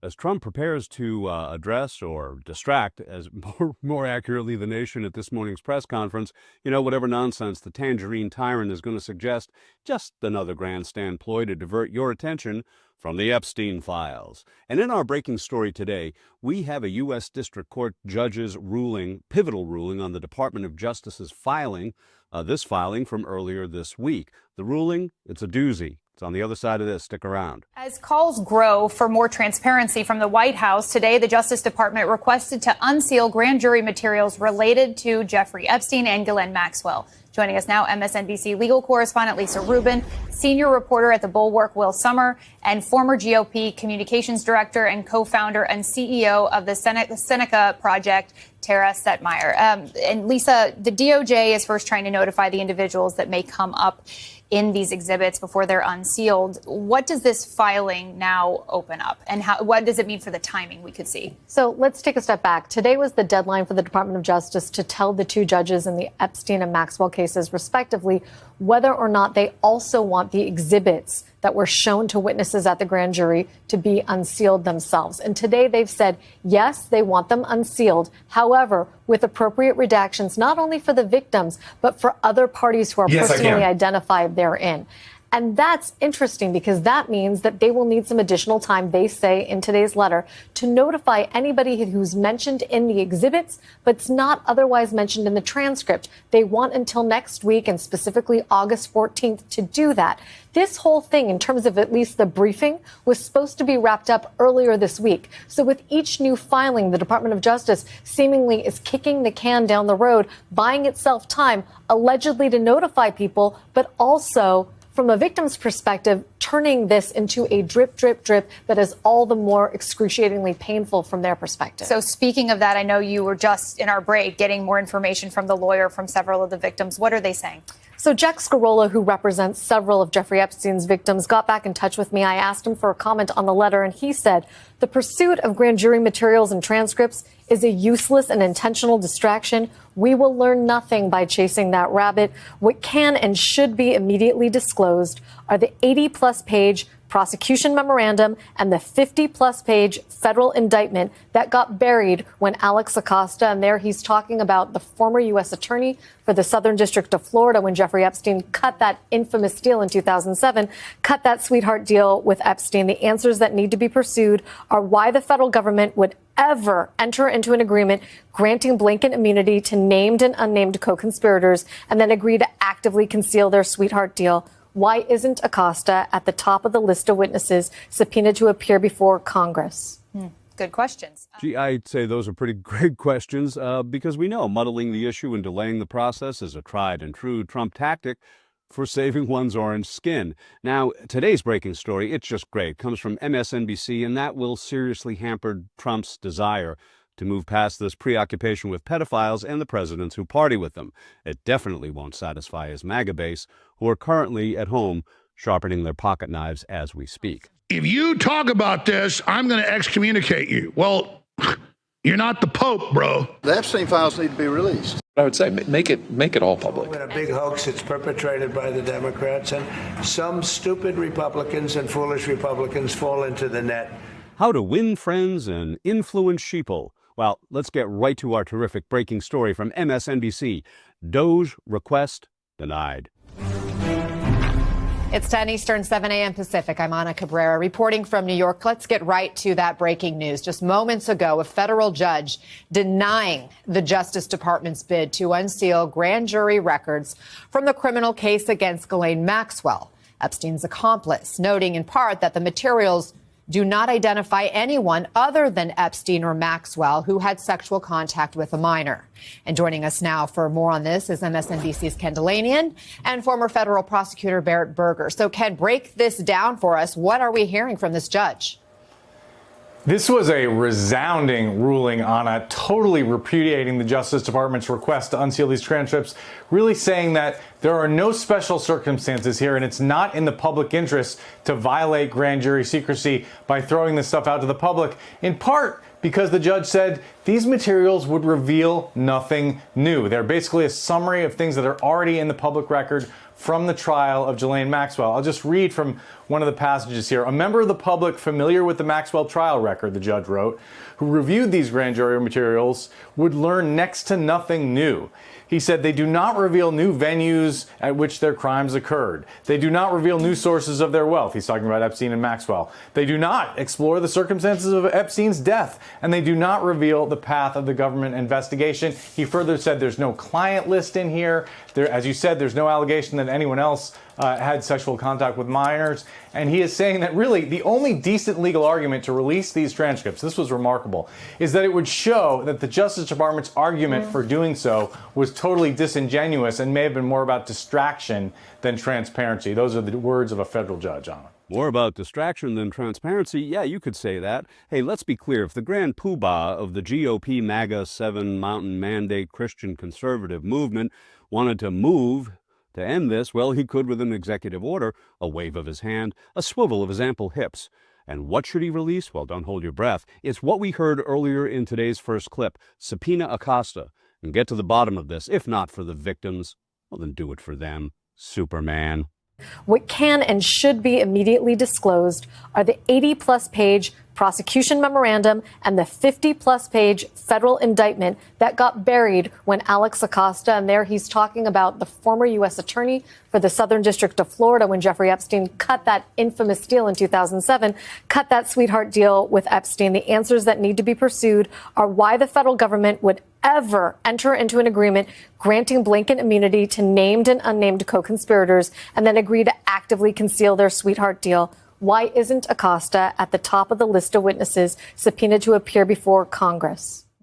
As Trump prepares to address or distract, as more accurately, the nation at this morning's press conference, whatever nonsense the tangerine tyrant is going to suggest, just another grandstand ploy to divert your attention from the Epstein files. And in our breaking story today, we have a U.S. District Court judge's pivotal ruling on the Department of Justice's filing from earlier this week. The ruling, it's a doozy. It's on the other side of this. Stick around. As calls grow for more transparency from the White House, today the Justice Department requested to unseal grand jury materials related to Jeffrey Epstein and Ghislaine Maxwell. Joining us now, MSNBC legal correspondent Lisa Rubin, senior reporter at The Bulwark Will Sommer, and former GOP communications director and co-founder and CEO of the Seneca Project, Tara Setmeyer. And Lisa, the DOJ is first trying to notify the individuals that may come up in these exhibits before they're unsealed. What does this filing now open up, and what does it mean for the timing we could see? So let's take a step back. Today was the deadline for the Department of Justice to tell the two judges in the Epstein and Maxwell cases, respectively, whether or not they also want the exhibits that were shown to witnesses at the grand jury to be unsealed themselves. And today they've said, yes, they want them unsealed. However, with appropriate redactions, not only for the victims, but for other parties who are personally identified therein. And that's interesting because that means that they will need some additional time, they say in today's letter, to notify anybody who's mentioned in the exhibits, but it's not otherwise mentioned in the transcript. They want until next week, and specifically August 14th, to do that. This whole thing, in terms of at least the briefing, was supposed to be wrapped up earlier this week. So with each new filing, the Department of Justice seemingly is kicking the can down the road, buying itself time, allegedly to notify people, but also, from a victim's perspective, turning this into a drip, drip, drip that is all the more excruciatingly painful from their perspective. So speaking of that, I know you were just in our break getting more information from the lawyer from several of the victims. What are they saying? So Jack Scarola, who represents several of Jeffrey Epstein's victims, got back in touch with me. I asked him for a comment on the letter, and he said the pursuit of grand jury materials and transcripts is a useless and intentional distraction. We will learn nothing by chasing that rabbit. What can and should be immediately disclosed are the 80-plus page prosecution memorandum and the 50-plus page federal indictment that got buried when Alex Acosta, and there he's talking about the former U.S. attorney for the Southern District of Florida when Jeffrey Epstein cut that infamous deal in 2007, cut that sweetheart deal with Epstein. The answers that need to be pursued are why the federal government would ever enter into an agreement granting blanket immunity to named and unnamed co-conspirators and then agree to actively conceal their sweetheart deal. Why isn't Acosta at the top of the list of witnesses subpoenaed to appear before Congress? Good questions. Gee, I'd say those are pretty great questions because we know muddling the issue and delaying the process is a tried and true Trump tactic for saving one's orange skin. Now, today's breaking story, it's just great, comes from MSNBC, and that will seriously hamper Trump's desire to move past this preoccupation with pedophiles and the presidents who party with them. It definitely won't satisfy his MAGA base, who are currently at home sharpening their pocket knives as we speak. If you talk about this, I'm going to excommunicate you. Well, you're not the Pope, bro. The Epstein files need to be released. I would say make it all public. A big hoax that's perpetrated by the Democrats, and some stupid Republicans and foolish Republicans fall into the net. How to win friends and influence sheeple. Well, let's get right to our terrific breaking story from MSNBC. Doge request denied. It's 10 Eastern, 7 a.m. Pacific. I'm Ana Cabrera reporting from New York. Let's get right to that breaking news. Just moments ago, a federal judge denying the Justice Department's bid to unseal grand jury records from the criminal case against Ghislaine Maxwell, Epstein's accomplice, noting in part that the materials do not identify anyone other than Epstein or Maxwell who had sexual contact with a minor. And joining us now for more on this is MSNBC's Ken Delanian and former federal prosecutor Barrett Berger. So, Ken, break this down for us. What are we hearing from this judge? This was a resounding ruling, Anna, totally repudiating the Justice Department's request to unseal these transcripts, really saying that there are no special circumstances here and it's not in the public interest to violate grand jury secrecy by throwing this stuff out to the public, in part because the judge said these materials would reveal nothing new. They're basically a summary of things that are already in the public record from the trial of Ghislaine Maxwell. I'll just read from one of the passages here. A member of the public familiar with the Maxwell trial record, the judge wrote, who reviewed these grand jury materials would learn next to nothing new. He said they do not reveal new venues at which their crimes occurred. They do not reveal new sources of their wealth. He's talking about Epstein and Maxwell. They do not explore the circumstances of Epstein's death, and they do not reveal the path of the government investigation. He further said there's no client list in here. As you said, there's no allegation that anyone else had sexual contact with minors. And he is saying that really the only decent legal argument to release these transcripts, this was remarkable, is that it would show that the Justice Department's argument for doing so was totally disingenuous and may have been more about distraction than transparency. Those are the words of a federal judge, Anna. More about distraction than transparency? Yeah, you could say that. Hey, let's be clear. If the grand poobah of the GOP MAGA 7 Mountain Mandate Christian conservative movement wanted to move to end this, well, he could with an executive order, a wave of his hand, a swivel of his ample hips. And what should he release? Well, don't hold your breath. It's what we heard earlier in today's first clip, subpoena Acosta, and get to the bottom of this. If not for the victims, well, then do it for them. Superman. What can and should be immediately disclosed are the 80-plus page prosecution memorandum and the 50-plus page federal indictment that got buried when Alex Acosta, and there he's talking about the former U.S. attorney for the Southern District of Florida when Jeffrey Epstein cut that infamous deal in 2007, cut that sweetheart deal with Epstein. The answers that need to be pursued are why the federal government would ever enter into an agreement granting blanket immunity to named and unnamed co-conspirators and then agree to actively conceal their sweetheart deal. Why isn't Acosta at the top of the list of witnesses subpoenaed to appear before Congress?